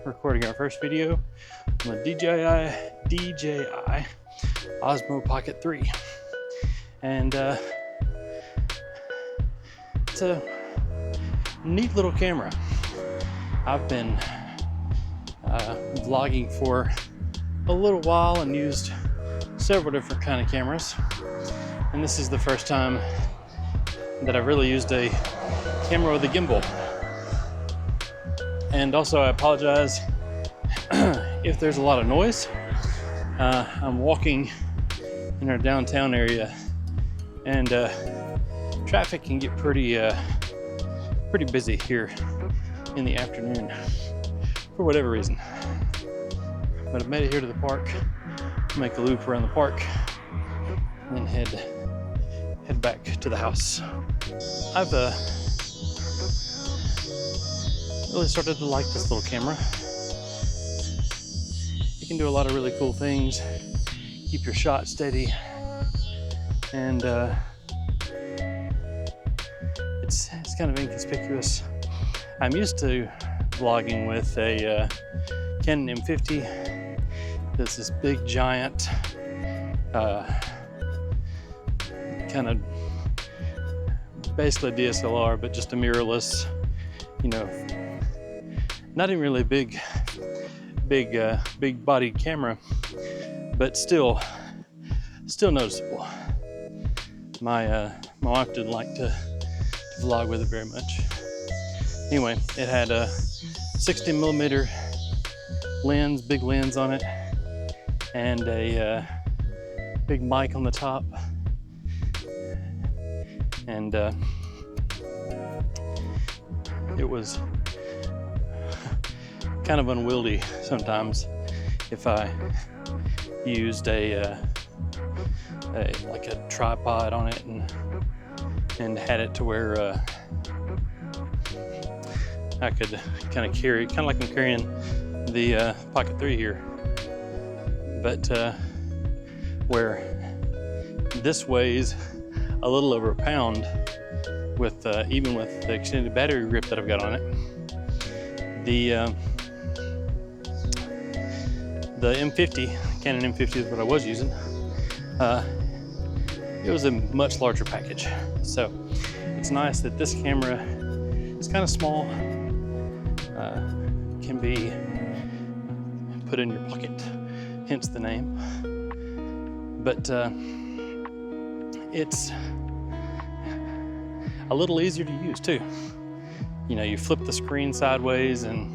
recording our first video on the DJI OSMO Pocket 3. And it's a neat little camera. I've been vlogging for a little while and used several different kind of cameras. And this is the first time that I've really used a camera with a gimbal. And also I apologize if there's a lot of noise. I'm walking in our downtown area, and traffic can get pretty busy here in the afternoon for whatever reason. But I've made it here to the park, make a loop around the park, and then head back to the house. I've really started to like this little camera. You can do a lot of really cool things, keep your shot steady, and it's kind of inconspicuous. I'm used to vlogging with a Canon M50. That's this big giant kind of basically DSLR, but just a mirrorless, you know, not even really big bodied camera, but still noticeable. My wife didn't like to vlog with it very much. Anyway, it had a 60mm lens, big lens on it, and a big mic on the top, and it was kind of unwieldy sometimes if I used like a tripod on it and had it to where I could kind of carry, kind of like I'm carrying the Pocket 3 here, but where this weighs a little over a pound with even with the extended battery grip that I've got on it. The M50, Canon M50 is what I was using. It was a much larger package. So it's nice that this camera is kind of small, can be put in your pocket, hence the name. But it's a little easier to use too. You know, you flip the screen sideways and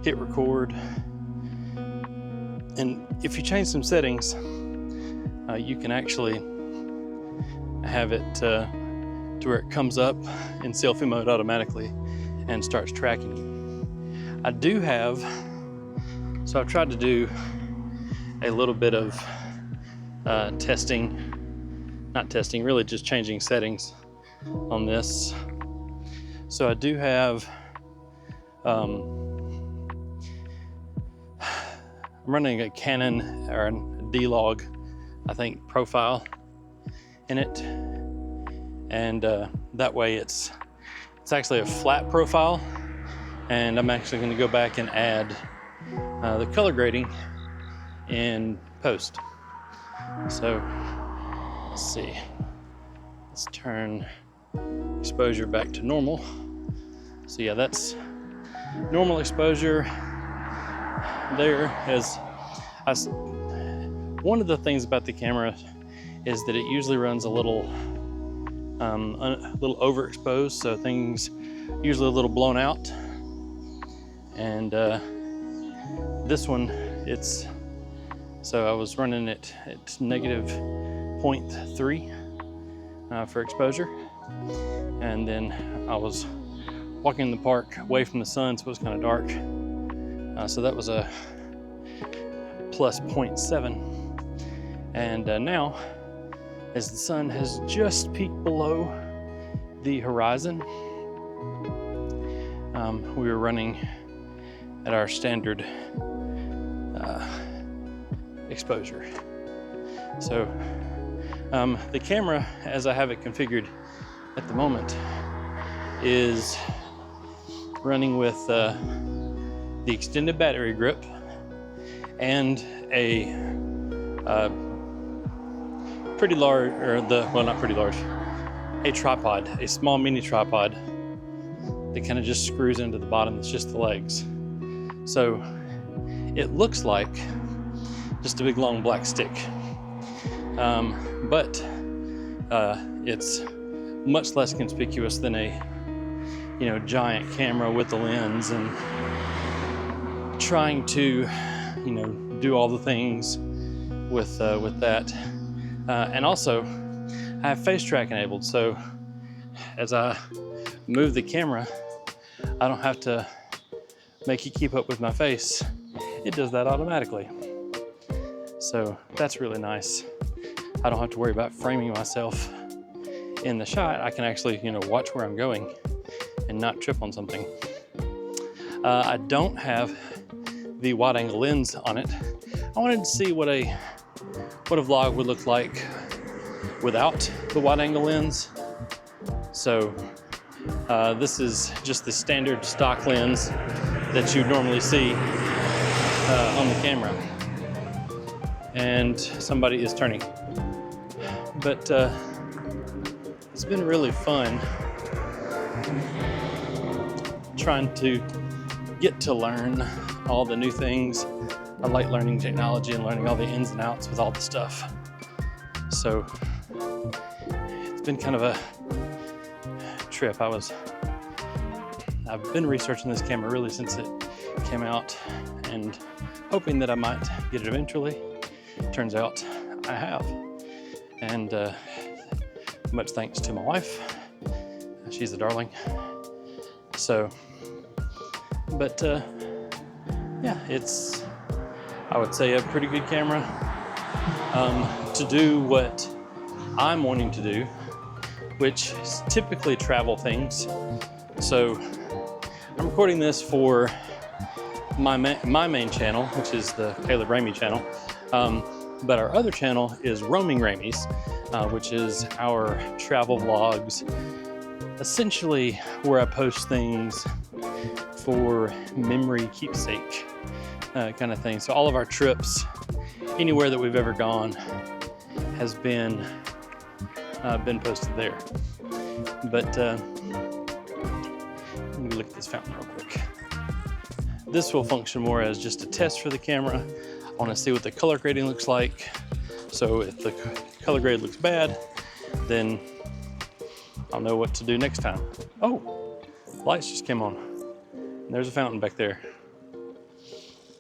hit record, and if you change some settings, you can actually have it to where it comes up in selfie mode automatically and starts tracking you. I do have, so I've tried to do a little bit of really just changing settings on this. So I do have I'm running a Canon or a D-Log, I think, profile in it, and that way it's actually a flat profile, and I'm actually going to go back and add the color grading in post. So let's see, let's turn exposure back to normal. So yeah, that's normal exposure. There is one of the things about the camera is that it usually runs a little overexposed, so things usually a little blown out. And this one, so I was running it at -0.3 for exposure, and then I was walking in the park away from the sun, so it was kind of dark. So that was a +0.7. And now, as the sun has just peaked below the horizon, we were running at our standard exposure. So the camera, as I have it configured at the moment, is running with the extended battery grip and a pretty large, well, not pretty large, a tripod, a small mini tripod that kind of just screws into the bottom. It's just the legs. So it looks like just a big long black stick, but it's much less conspicuous than a giant camera with the lens and trying to do all the things with that. And also I have face track enabled, so as I move the camera, I don't have to make it keep up with my face. It does that automatically. So that's really nice. I don't have to worry about framing myself in the shot. I can actually, watch where I'm going and not trip on something. I don't have the wide angle lens on it. I wanted to see what a vlog would look like without the wide angle lens. So this is just the standard stock lens that you normally see on the camera. And somebody is turning. But it's been really fun trying to get to learn all the new things. I like learning technology and learning all the ins and outs with all the stuff. So it's been kind of a trip. I've been researching this camera really since it came out and hoping that I might get it eventually. Turns out I have. And much thanks to my wife. She's a darling. So, but yeah, it's, I would say, a pretty good camera to do what I'm wanting to do, which is typically travel things. So I'm recording this for my main channel, which is the Caleb Ramey channel. But our other channel is Roaming Ramey's, which is our travel vlogs, essentially where I post things for memory keepsake kind of thing. So all of our trips, anywhere that we've ever gone, has been posted there. But let me look at this fountain real quick. This will function more as just a test for the camera. I want to see what the color grading looks like. So if the color grade looks bad, then I'll know what to do next time. Oh, lights just came on. And there's a fountain back there.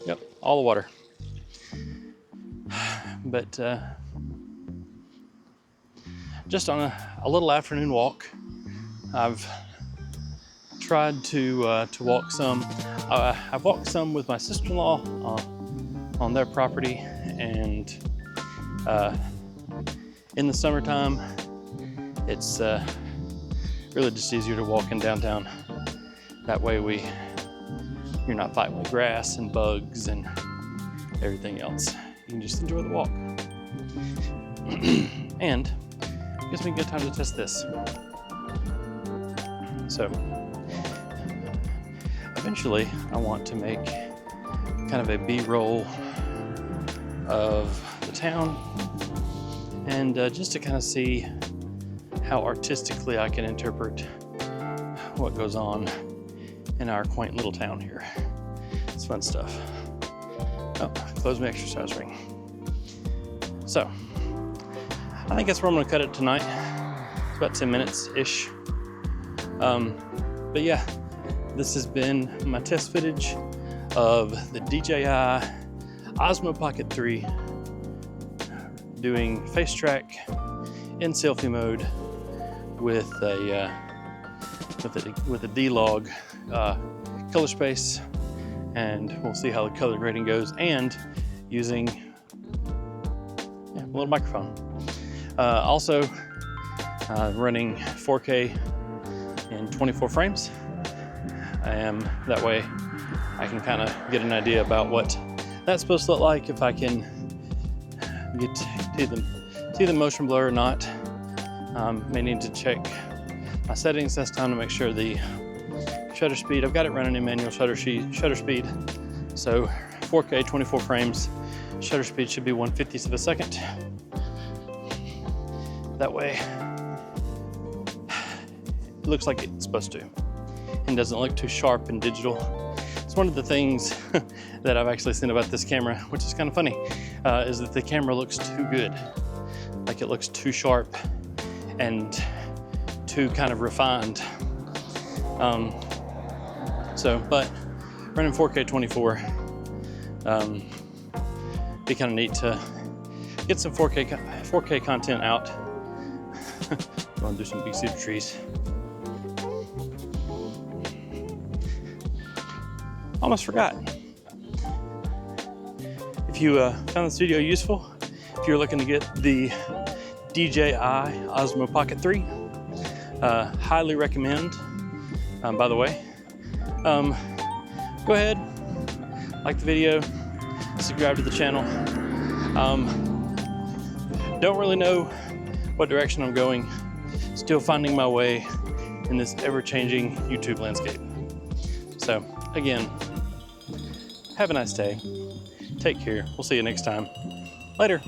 Yep, all the water. But just on a little afternoon walk, I've tried to walk some. I've walked some with my sister-in-law on their property, and in the summertime, it's really just easier to walk in downtown. That way you're not fighting with grass and bugs and everything else. You can just enjoy the walk. And it gives me a good time to test this. So eventually I want to make kind of a B-roll of the town, and just to kind of see how artistically I can interpret what goes on in our quaint little town here. It's fun stuff. Oh, close my exercise ring. So I think that's where I'm gonna cut it tonight. It's about 10 minutes-ish. But yeah, this has been my test footage of the DJI OSMO Pocket 3 doing face track in selfie mode with a D-Log color space, and we'll see how the color grading goes, and using a little microphone. Also running 4K in 24 frames. That way I can kind of get an idea about what that's supposed to look like, if I can get to see the motion blur or not. May need to check my settings this time to make sure shutter speed. I've got it running in manual shutter speed. So 4K, 24 frames. Shutter speed should be 1/50th of a second. That way, it looks like it's supposed to and doesn't look too sharp and digital. It's one of the things that I've actually seen about this camera, which is kind of funny, is that the camera looks too good. Like it looks too sharp and too kind of refined. But running 4K 24, be kind of neat to get some 4K content out. Going through some big cedar trees. Almost forgot. If you found this video useful, if you're looking to get the DJI OSMO Pocket 3, highly recommend, by the way. Go ahead, like the video, subscribe to the channel. Don't really know what direction I'm going. Still finding my way in this ever-changing YouTube landscape. So again, have a nice day. Take care. We'll see you next time. Later.